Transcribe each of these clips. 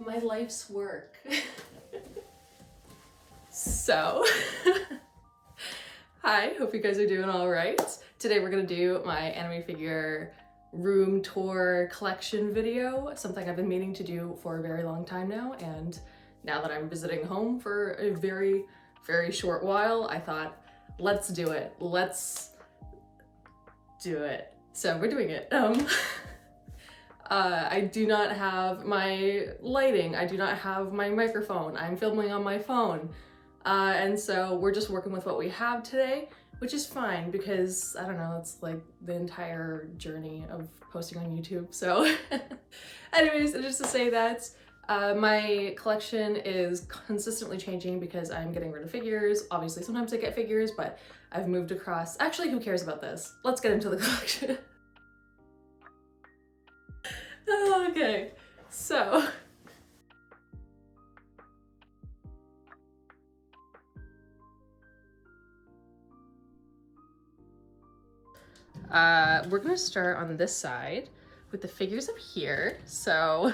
My life's work. So, hi, hope you guys are doing all right. Today we're gonna do my anime figure room tour collection video, something I've been meaning to do for a very long time now, and now that I'm visiting home for a very, very short while, I thought, let's do it. Let's do it. So we're doing it. I do not have my lighting. I do not have my microphone. I'm filming on my phone. And so we're just working with what we have today, which is fine because, I don't know, it's like the entire journey of posting on YouTube. So anyways, just to say that my collection is consistently changing because I'm getting rid of figures. Obviously, sometimes I get figures, but I've moved across. Actually, who cares about this? Let's get into the collection. Okay, so we're gonna start on this side with the figures up here. So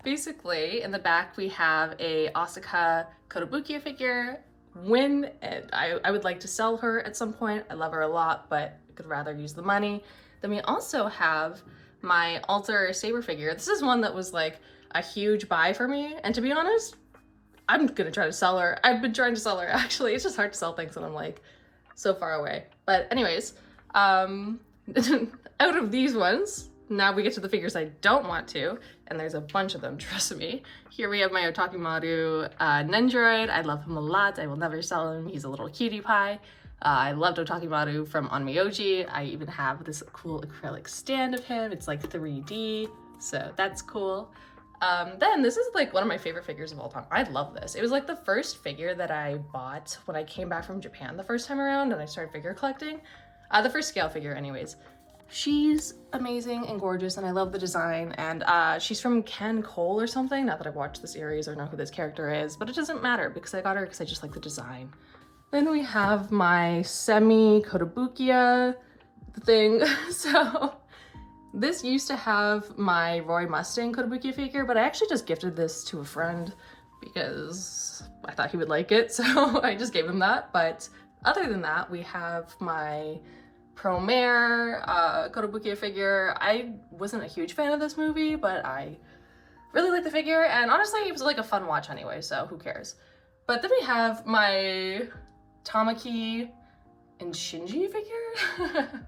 basically in the back we have a Asuka Kotobukiya figure. I would like to sell her at some point. I love her a lot, but I could rather use the money. Then we also have my Alter Saber figure. This is one that was like a huge buy for me, and to be honest, I'm gonna try to sell her. I've been trying to sell her actually. It's just hard to sell things when I'm like so far away. But anyways, out of these ones, now we get to the figures I don't want to, and there's a bunch of them, trust me. Here we have my Otakimaru Nendroid. I love him a lot. I will never sell him. He's a little cutie pie. I loved Otakimaru from Onmyoji. I even have this cool acrylic stand of him. It's like 3D, so that's cool. Then this is like one of my favorite figures of all time. I love this. It was like the first figure that I bought when I came back from Japan the first time around and I started figure collecting. The first scale figure anyways. She's amazing and gorgeous and I love the design, and she's from Ken Cole or something. Not that I've watched the series or know who this character is, but it doesn't matter because I got her because I just like the design. Then we have my semi Kotobukiya thing. So this used to have my Roy Mustang Kotobukiya figure, but I actually just gifted this to a friend because I thought he would like it, so I just gave him that. But other than that, we have my Promare Kotobukiya figure. I wasn't a huge fan of this movie, but I really like the figure, and honestly, it was like a fun watch anyway, so who cares. But then we have my Tamaki and Shinji figure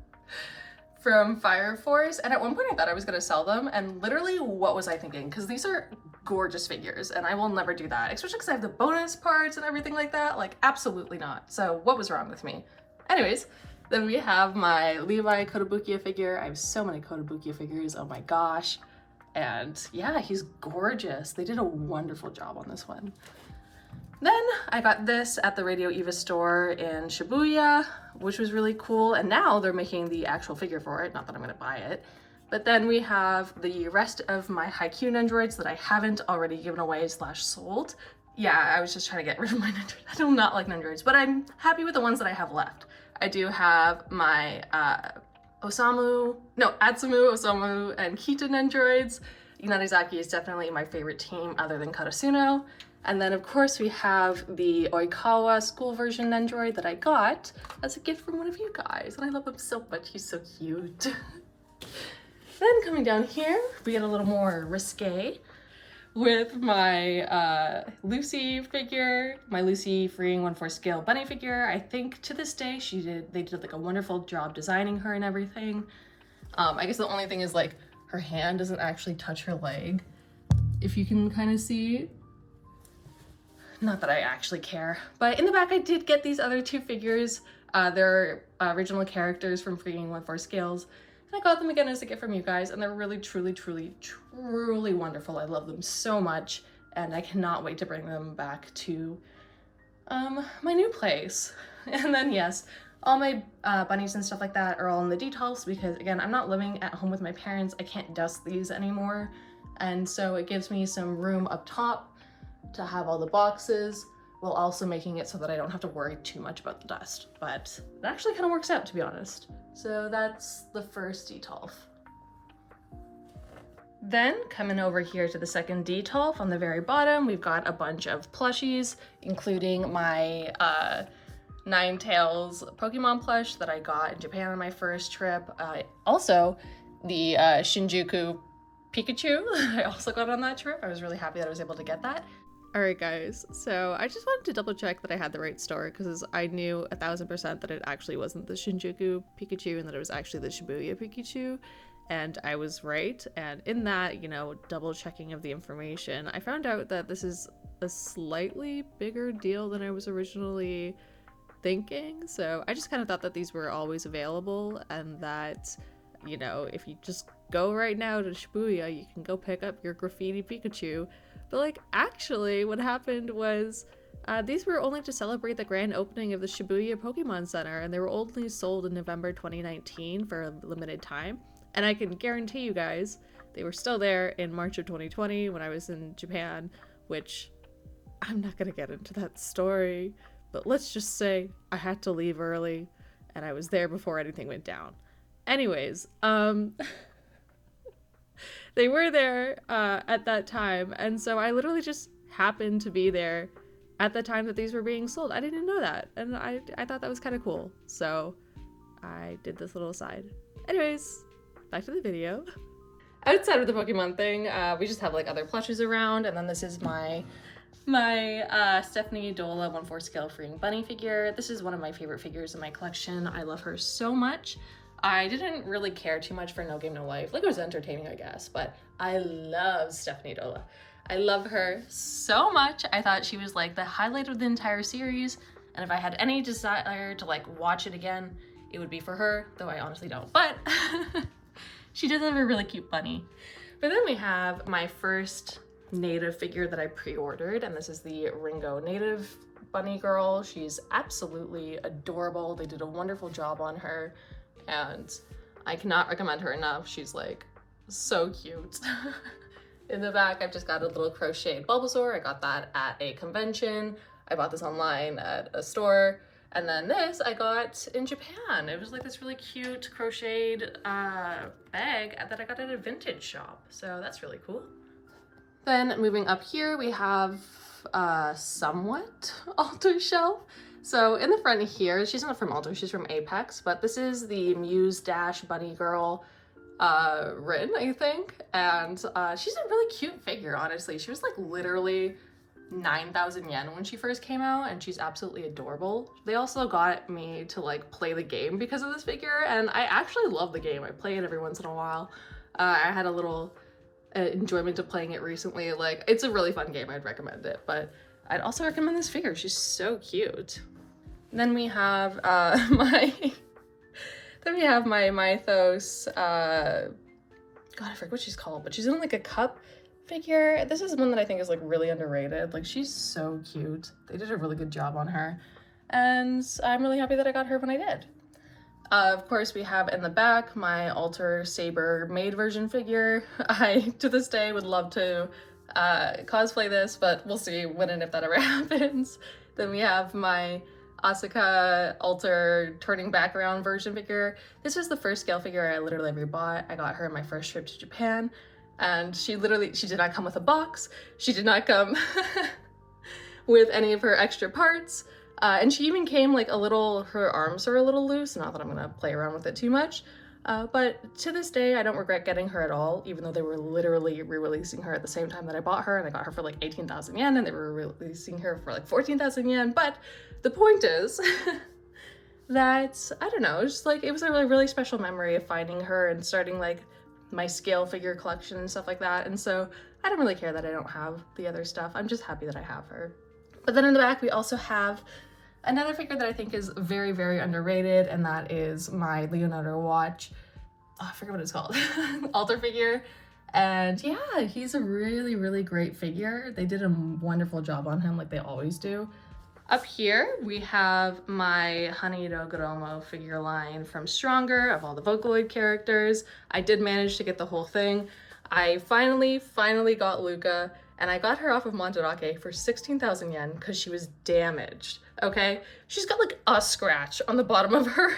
from Fire Force, and at one point I thought I was gonna sell them, and literally what was I thinking? Because these are gorgeous figures and I will never do that, especially because I have the bonus parts and everything like that. Like, absolutely not. So what was wrong with me? Anyways, then we have my Levi Kotobukiya figure. I have so many Kotobukiya figures, oh my gosh. And yeah, he's gorgeous. They did a wonderful job on this one. Then I got this at the Radio Eva store in Shibuya, which was really cool. And now they're making the actual figure for it. Not that I'm gonna buy it. But then we have the rest of my Haikyuu Nendroids that I haven't already given away / sold. Yeah, I was just trying to get rid of my Nendroids. I do not like Nendroids, but I'm happy with the ones that I have left. I do have my Atsumu, Osamu, and Kita Nendroids. Inarizaki is definitely my favorite team other than Karasuno. And then of course we have the Oikawa school version Nendroid that I got as a gift from one of you guys, and I love him so much. He's so cute. Then coming down here, we get a little more risque with my Lucy figure, my Lucy Freeing 1/4 scale bunny figure. I think to this day they did like a wonderful job designing her and everything. I guess the only thing is like her hand doesn't actually touch her leg, if you can kind of see. Not that I actually care. But in the back I did get these other two figures. They're original characters from Freeing 1/4 scales. And I got them again as a gift from you guys, and they're really, truly, truly, truly wonderful. I love them so much, and I cannot wait to bring them back to my new place. And then yes, all my bunnies and stuff like that are all in the Detolfs because, again, I'm not living at home with my parents. I can't dust these anymore. And so it gives me some room up top to have all the boxes, while also making it so that I don't have to worry too much about the dust. But it actually kind of works out, to be honest. So that's the first Detolf. Then coming over here to the second Detolf, on the very bottom, we've got a bunch of plushies, including my Ninetales Pokemon plush that I got in Japan on my first trip. Also, the Shinjuku Pikachu I also got on that trip. I was really happy that I was able to get that. Alright guys, so I just wanted to double check that I had the right store because I knew 1000% that it actually wasn't the Shinjuku Pikachu and that it was actually the Shibuya Pikachu. And I was right, and in that, you know, double checking of the information, I found out that this is a slightly bigger deal than I was originally thinking. So I just kind of thought that these were always available and that, you know, if you just go right now to Shibuya, you can go pick up your graffiti Pikachu. But like, actually what happened was these were only to celebrate the grand opening of the Shibuya Pokemon Center, and they were only sold in November 2019 for a limited time. And I can guarantee you guys, they were still there in March of 2020 when I was in Japan, which I'm not gonna get into that story, but let's just say I had to leave early and I was there before anything went down. Anyways, they were there at that time, and so I literally just happened to be there at the time that these were being sold. I didn't know that, and I thought that was kind of cool, so I did this little aside. Anyways, back to the video. Outside of the Pokemon thing, we just have like other plushes around, and then this is my Stephanie Dola 1/4 scale freeing bunny figure. This is one of my favorite figures in my collection. I love her so much. I didn't really care too much for No Game No Life. Like, it was entertaining, I guess, but I love Stephanie Dola. I love her so much. I thought she was like the highlight of the entire series, and if I had any desire to like watch it again, it would be for her, though I honestly don't. But she does have a really cute bunny. But then we have my first native figure that I pre-ordered, and this is the Ringo native bunny girl. She's absolutely adorable. They did a wonderful job on her, and I cannot recommend her enough. She's like so cute. In the back, I've just got a little crocheted Bulbasaur. I got that at a convention. I bought this online at a store. And then this I got in Japan. It was like this really cute crocheted bag that I got at a vintage shop. So that's really cool. Then moving up here, we have somewhat Alter shelf. So in the front here, she's not from Alter, she's from Apex, but this is the Muse Dash Bunny Girl Rin, I think. And she's a really cute figure, honestly. She was like literally 9,000 yen when she first came out, and she's absolutely adorable. They also got me to like play the game because of this figure, and I actually love the game. I play it every once in a while. I had a little enjoyment of playing it recently. Like, it's a really fun game. I'd recommend it, but I'd also recommend this figure. She's so cute. Then we have my Mythos, God, I forget what she's called, but she's in like a cup figure. This is one that I think is like really underrated. Like, she's so cute. They did a really good job on her, and I'm really happy that I got her when I did. Of course, we have in the back my Alter Saber maid version figure. I, to this day, would love to cosplay this, but we'll see when and if that ever happens. Then we have my Asuka Alter turning back around version figure. This was the first scale figure I literally ever bought. I got her on my first trip to Japan, and she did not come with a box. She did not come with any of her extra parts. And she even came like her arms are a little loose. Not that I'm gonna play around with it too much. But to this day, I don't regret getting her at all, even though they were literally re-releasing her at the same time that I bought her, and I got her for like 18,000 yen, and they were releasing her for like 14,000 yen. But the point is that, I don't know, just like, it was a really, really special memory of finding her and starting like my scale figure collection and stuff like that. And so I don't really care that I don't have the other stuff. I'm just happy that I have her. But then in the back, we also have another figure that I think is very, very underrated, and that is my Leonardo watch. Oh, I forget what it's called. Alter figure. And yeah, he's a really, really great figure. They did a wonderful job on him, like they always do. Up here, we have my Hanido Goromo figure line from Stronger of all the Vocaloid characters. I did manage to get the whole thing. I finally got Luca, and I got her off of Monterake for 16,000 yen because she was damaged, okay? She's got like a scratch on the bottom of her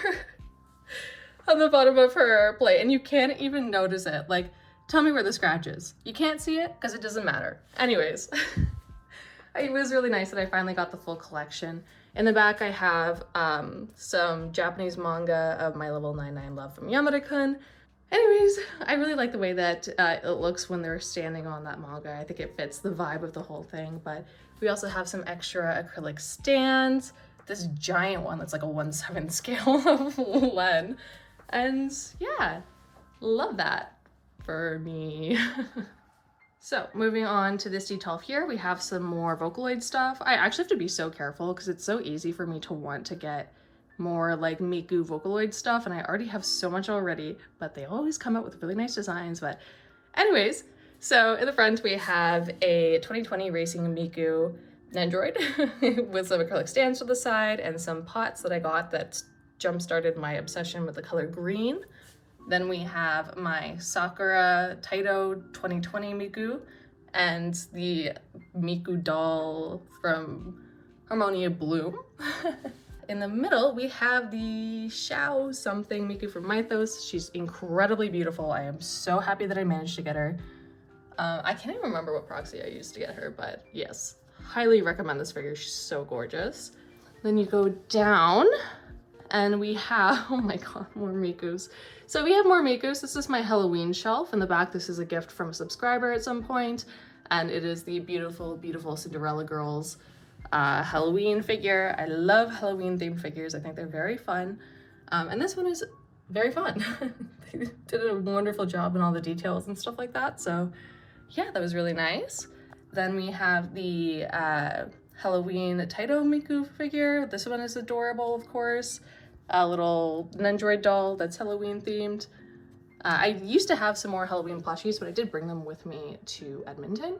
on the bottom of her plate, and you can't even notice it. Like, tell me where the scratch is. You can't see it because it doesn't matter. Anyways, it was really nice that I finally got the full collection. In the back, I have some Japanese manga of My Level 99 Love from Yamada-kun. Anyways, I really like the way that it looks when they're standing on that manga. I think it fits the vibe of the whole thing, but we also have some extra acrylic stands. This giant one that's like a 1/7 scale of lead. And yeah, love that for me. So moving on to this Detolf here, we have some more Vocaloid stuff. I actually have to be so careful because it's so easy for me to want to get more like Miku Vocaloid stuff, and I already have so much already, but they always come out with really nice designs. But anyways, so in the front we have a 2020 Racing Miku Nendroid with some acrylic stands to the side and some pots that I got that jump-started my obsession with the color green. Then we have my Sakura Taito 2020 Miku and the Miku doll from Harmonia Bloom. In the middle, we have the Xiao something Miku from Mythos. She's incredibly beautiful. I am so happy that I managed to get her. I can't even remember what proxy I used to get her, but yes, highly recommend this figure. She's so gorgeous. Then you go down and we have, oh my god, more Mikus. So we have more Mikus. This is my Halloween shelf. In the back, this is a gift from a subscriber at some point, and it is the beautiful, beautiful Cinderella Girls Halloween figure. I love Halloween themed figures. I think they're very fun. And this one is very fun. They did a wonderful job in all the details and stuff like that. So yeah, that was really nice. Then we have the Halloween Taito Miku figure. This one is adorable, of course. A little Nendroid doll that's Halloween themed. I used to have some more Halloween plushies, but I did bring them with me to Edmonton.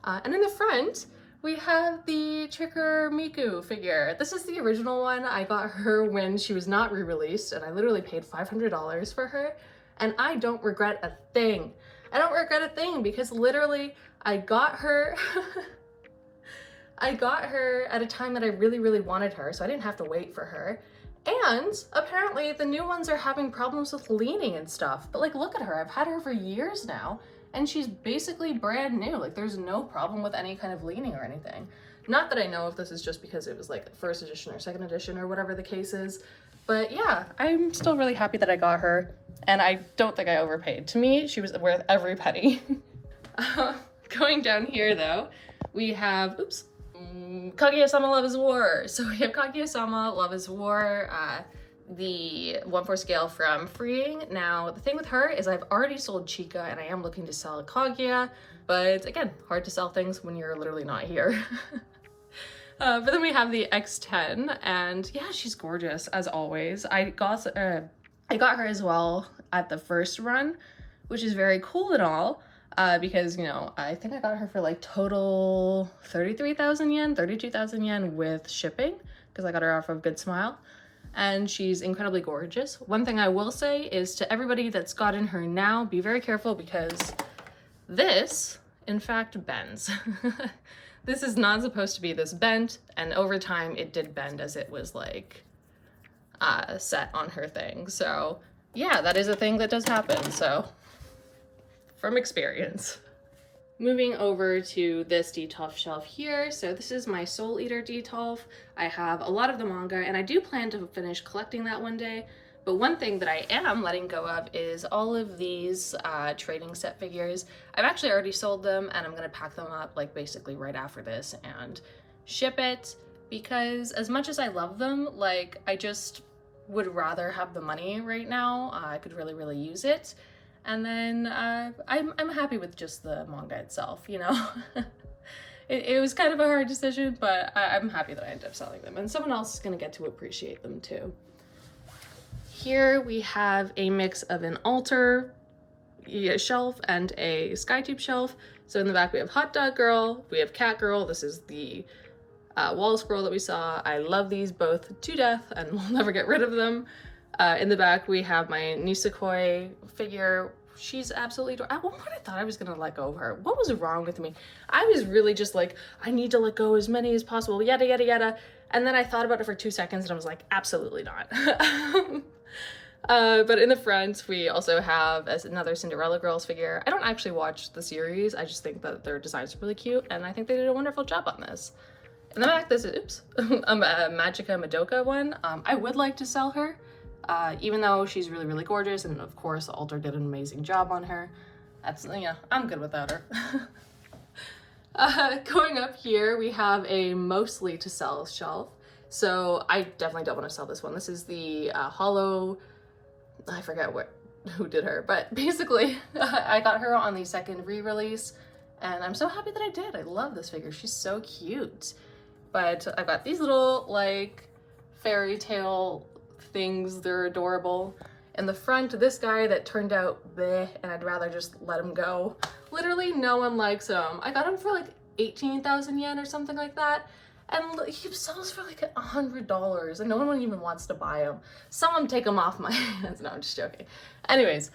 And in the front, we have the Tricker Miku figure. This is the original one. I got her when she was not re-released, and I literally paid $500 for her, and I don't regret a thing. I don't regret a thing because literally I got her I got her at a time that I really, really wanted her, so I didn't have to wait for her. And apparently the new ones are having problems with leaning and stuff. But like, look at her. I've had her for years now, and she's basically brand new. Like, there's no problem with any kind of leaning or anything. Not that I know if this is just because it was like first edition or second edition or whatever the case is. But yeah, I'm still really happy that I got her, and I don't think I overpaid. To me, she was worth every penny. Going down here though, we have, oops, Kaguya-sama Love is War. So we have Kaguya-sama Love is War, the 1/4 scale from Freeing. Now, the thing with her is I've already sold Chika and I am looking to sell Kaguya, but again, hard to sell things when you're literally not here. But then we have the X10, and yeah, she's gorgeous as always. I got her as well at the first run, which is very cool and all, because, you know, I think I got her for like total 33,000 yen, 32,000 yen with shipping, because I got her off of Good Smile, and she's incredibly gorgeous. One thing I will say is to everybody that's gotten her now, be very careful because this, in fact, bends. This is not supposed to be this bent, and over time it did bend as it was like set on her thing. So yeah, that is a thing that does happen, so from experience. Moving over to this Detolf shelf here. So this is my Soul Eater Detolf. I have a lot of the manga, and I do plan to finish collecting that one day. But one thing that I am letting go of is all of these trading set figures. I've actually already sold them, and I'm gonna pack them up like basically right after this and ship it, because as much as I love them, like, I just would rather have the money right now. I could really, really use it. And then I'm happy with just the manga itself, you know? It was kind of a hard decision, but I'm happy that I ended up selling them, and someone else is gonna get to appreciate them too. Here we have a mix of an altar shelf and a Skytube shelf. So in the back we have Hot Dog Girl, we have Cat Girl. This is the wall scroll that we saw. I love these both to death and we'll never get rid of them. In the back we have my Nisekoi figure. She's absolutely adorable. At one point I thought I was gonna let go of her. What was wrong with me? I was really just like, I need to let go as many as possible, yada, yada, yada. And then I thought about it for 2 seconds and I was like, absolutely not. But in the front, we also have as another Cinderella Girls figure. I don't actually watch the series. I just think that their designs are really cute, and I think they did a wonderful job on this. In the back, this is, oops, a Magica Madoka one. I would like to sell her, even though she's really, really gorgeous, and of course, Alter did an amazing job on her. That's, yeah, I'm good without her. Going up here, we have a mostly to sell shelf. So I definitely don't want to sell this one. This is the Hollow, I forget who did her, but basically I got her on the second re-release, and I'm so happy that I did. I love this figure. She's so cute. But I've got these little like fairy tale things. They're adorable. In the front, this guy that turned out bleh, and I'd rather just let him go. Literally no one likes him. I got him for like 18,000 yen or something like that. And he sells for like $100 and no one even wants to buy him. Someone take him off my hands. No, I'm just joking. Anyways,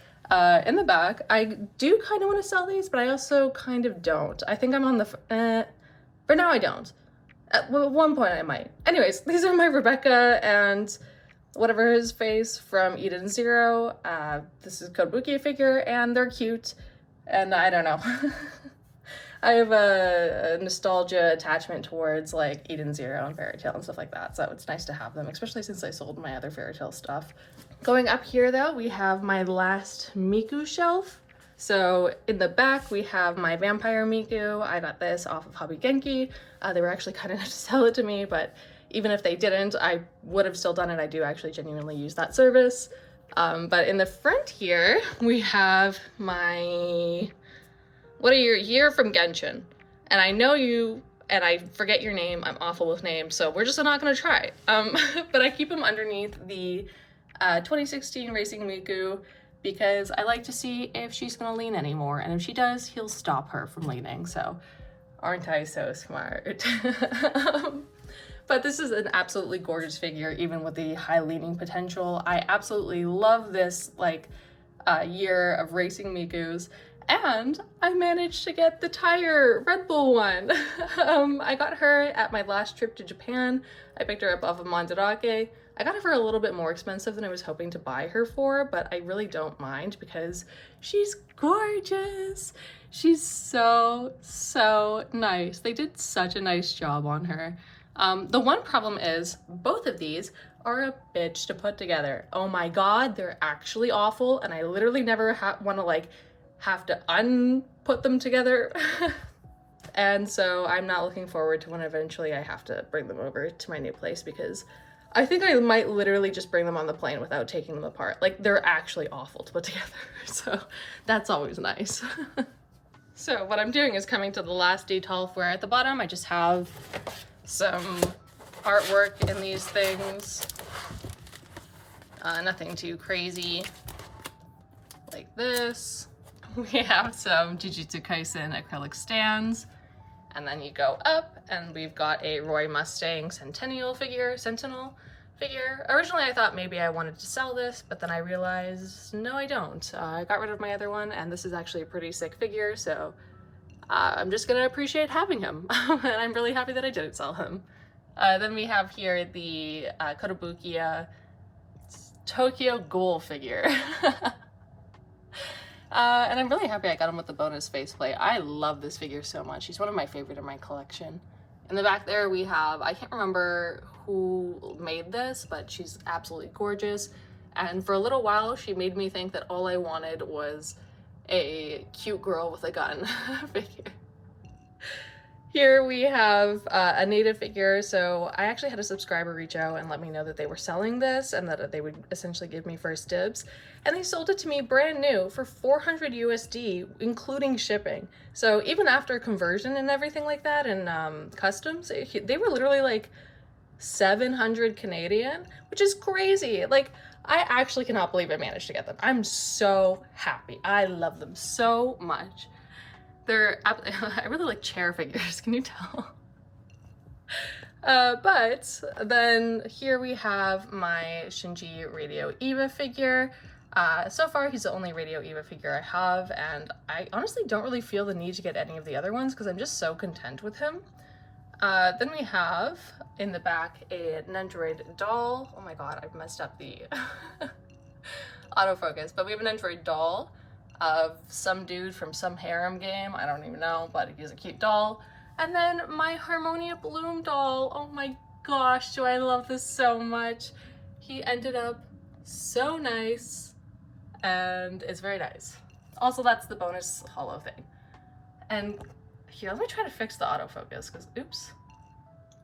in the back, I do kind of want to sell these, but I also kind of don't. I think I'm on the, for now I don't. At one point I might. Anyways, these are my Rebecca and whatever his face from Eden Zero. This is Kotobukiya figure and they're cute. And I don't know. I have a nostalgia attachment towards like Eden Zero and Fairy Tail and stuff like that. So it's nice to have them, especially since I sold my other Fairy Tail stuff. Going up here though, we have my last Miku shelf. So in the back, we have my Vampire Miku. I got this off of Hobby Genki. They were actually kind enough to sell it to me, but even if they didn't, I would have still done it. I do actually genuinely use that service. But in the front here, we have my, what are your, you're from Genshin. And I know you, and I forget your name. I'm awful with names, so we're just not gonna try. But I keep him underneath the 2016 Racing Miku, because I like to see if she's gonna lean anymore, and if she does, he'll stop her from leaning, so aren't I so smart? But this is an absolutely gorgeous figure, even with the high leaning potential. I absolutely love this like year of racing Mikus, and I managed to get the tire Red Bull one. I got her at my last trip to Japan. I picked her up off of Mandarake. I got her for a little bit more expensive than I was hoping to buy her for, but I really don't mind because she's gorgeous. She's so, so nice. They did such a nice job on her. The one problem is both of these are a bitch to put together. Oh my god, they're actually awful, and I literally never want to like have to unput them together. And so I'm not looking forward to when eventually I have to bring them over to my new place, because I think I might literally just bring them on the plane without taking them apart. Like, they're actually awful to put together, so that's always nice. So what I'm doing is coming to the last Detolf, where at the bottom I just have some artwork in these things. Nothing too crazy. Like this. We have some Jujutsu Kaisen acrylic stands. And then you go up and we've got a Roy Mustang Sentinel figure. Originally I thought maybe I wanted to sell this, but then I realized no, I don't. I got rid of my other one, and this is actually a pretty sick figure, so I'm just gonna appreciate having him. And I'm really happy that I didn't sell him. Then we have here the Kotobukiya Tokyo Ghoul figure. And I'm really happy I got him with the bonus faceplate. I love this figure so much. He's one of my favorite in my collection. In the back there we have, I can't remember who made this, but she's absolutely gorgeous. And for a little while, she made me think that all I wanted was a cute girl with a gun figure. Here we have a native figure. So I actually had a subscriber reach out and let me know that they were selling this and that they would essentially give me first dibs. And they sold it to me brand new for 400 USD, including shipping. So even after conversion and everything like that and customs, they were literally like 700 Canadian, which is crazy. Like, I actually cannot believe I managed to get them. I'm so happy. I love them so much. I really like chair figures, can you tell? But then here we have my Shinji Radio Eva figure. So far he's the only Radio Eva figure I have, and I honestly don't really feel the need to get any of the other ones because I'm just so content with him. Then we have in the back a Nendoroid doll. Oh my god, I've messed up the autofocus. But we have an Android doll of some dude from some harem game. I don't even know, but he's a cute doll. And then my Harmonia Bloom doll. Oh my gosh, do I love this so much. He ended up so nice, and it's very nice. Also, that's the bonus holo thing. And here, let me try to fix the autofocus, because oops.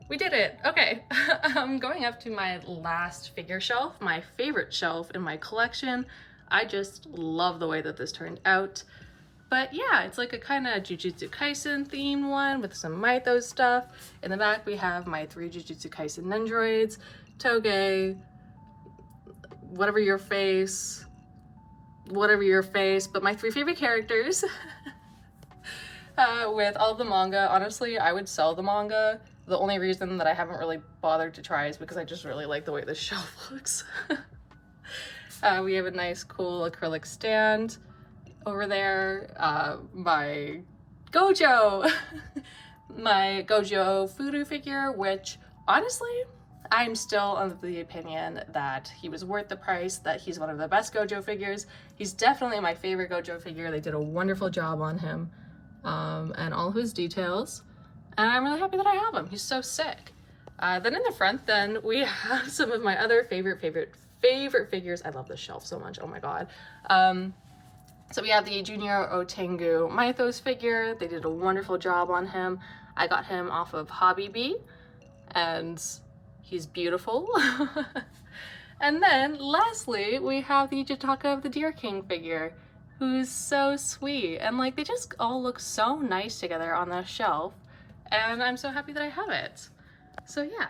We did it. Okay. I'm going up to my last figure shelf, my favorite shelf in my collection. I just love the way that this turned out. But yeah, it's like a kind of Jujutsu Kaisen themed one with some Mythos stuff. In the back, we have my 3 Jujutsu Kaisen Nendroids, Toge, whatever your face, but my 3 favorite characters. With all of the manga. Honestly, I would sell the manga. The only reason that I haven't really bothered to try is because I just really like the way this shelf looks. We have a nice, cool acrylic stand over there. My Gojo! My Gojo Furu figure, which honestly, I'm still of the opinion that he was worth the price, that he's one of the best Gojo figures. He's definitely my favorite Gojo figure. They did a wonderful job on him and all of his details. And I'm really happy that I have him. He's so sick. Then in the front, then we have some of my other favorite figures. I love this shelf so much. Oh my god. So we have the Junior Otengu Mythos figure. They did a wonderful job on him. I got him off of Hobby Bee, and he's beautiful. And then lastly, we have the Jataka of the Deer King figure, who's so sweet. And like, they just all look so nice together on the shelf. And I'm so happy that I have it. So yeah.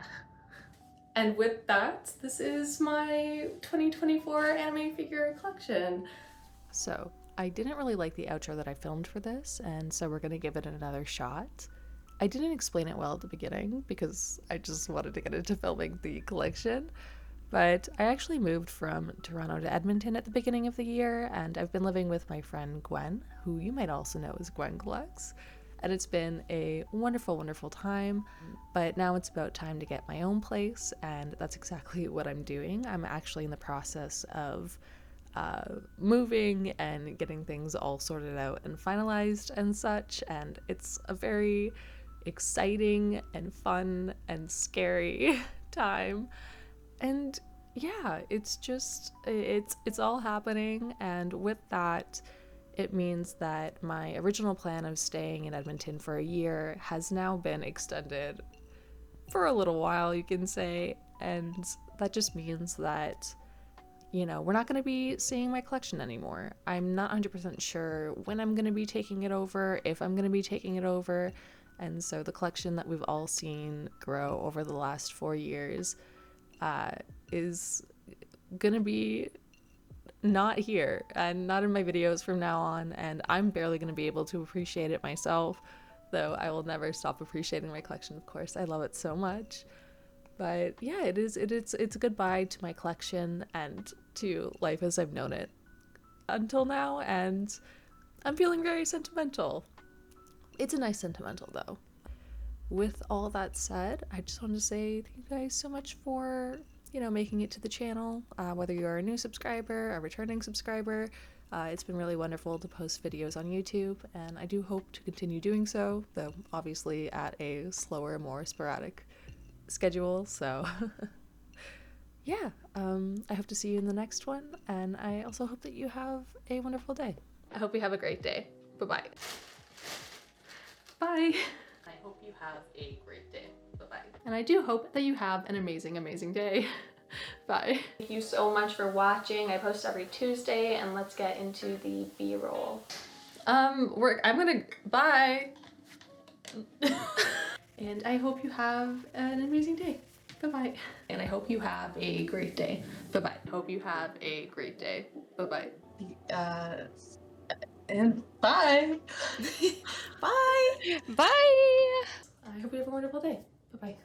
And with that, this is my 2024 anime figure collection. So I didn't really like the outro that I filmed for this, and so we're gonna give it another shot. I didn't explain it well at the beginning because I just wanted to get into filming the collection. But I actually moved from Toronto to Edmonton at the beginning of the year, and I've been living with my friend Gwen, who you might also know as Gwen Collects. And it's been a wonderful, wonderful time, but now it's about time to get my own place, and that's exactly what I'm doing. I'm actually in the process of moving and getting things all sorted out and finalized and such, and it's a very exciting and fun and scary time. And yeah, it's just, it's all happening, and with that, it means that my original plan of staying in Edmonton for a year has now been extended for a little while, you can say, and that just means that, you know, we're not going to be seeing my collection anymore. I'm not 100% sure when I'm going to be taking it over, if I'm going to be taking it over, and so the collection that we've all seen grow over the last 4 years is going to be not here and not in my videos from now on, and I'm barely going to be able to appreciate it myself, though I will never stop appreciating my collection, of course. I love it so much. But yeah, it's a goodbye to my collection and to life as I've known it until now, and I'm feeling very sentimental. It's a nice sentimental though. With all that said, I just want to say thank you guys so much for, you know, making it to the channel, whether you're a new subscriber, a returning subscriber. It's been really wonderful to post videos on YouTube, and I do hope to continue doing so, though obviously at a slower, more sporadic schedule, so yeah, I hope to see you in the next one, and I also hope that you have a wonderful day. I hope you have a great day. Bye-bye. Bye. I hope you have a great day. Bye-bye. And I do hope that you have an amazing, amazing day. Bye. Thank you so much for watching. I post every Tuesday, and let's get into the B-roll. I'm gonna, bye. And I hope you have an amazing day. Bye-bye. And I hope you have a great day. Bye-bye. Hope you have a great day. Bye-bye. And bye. Bye. Bye. I hope you have a wonderful day. Bye-bye.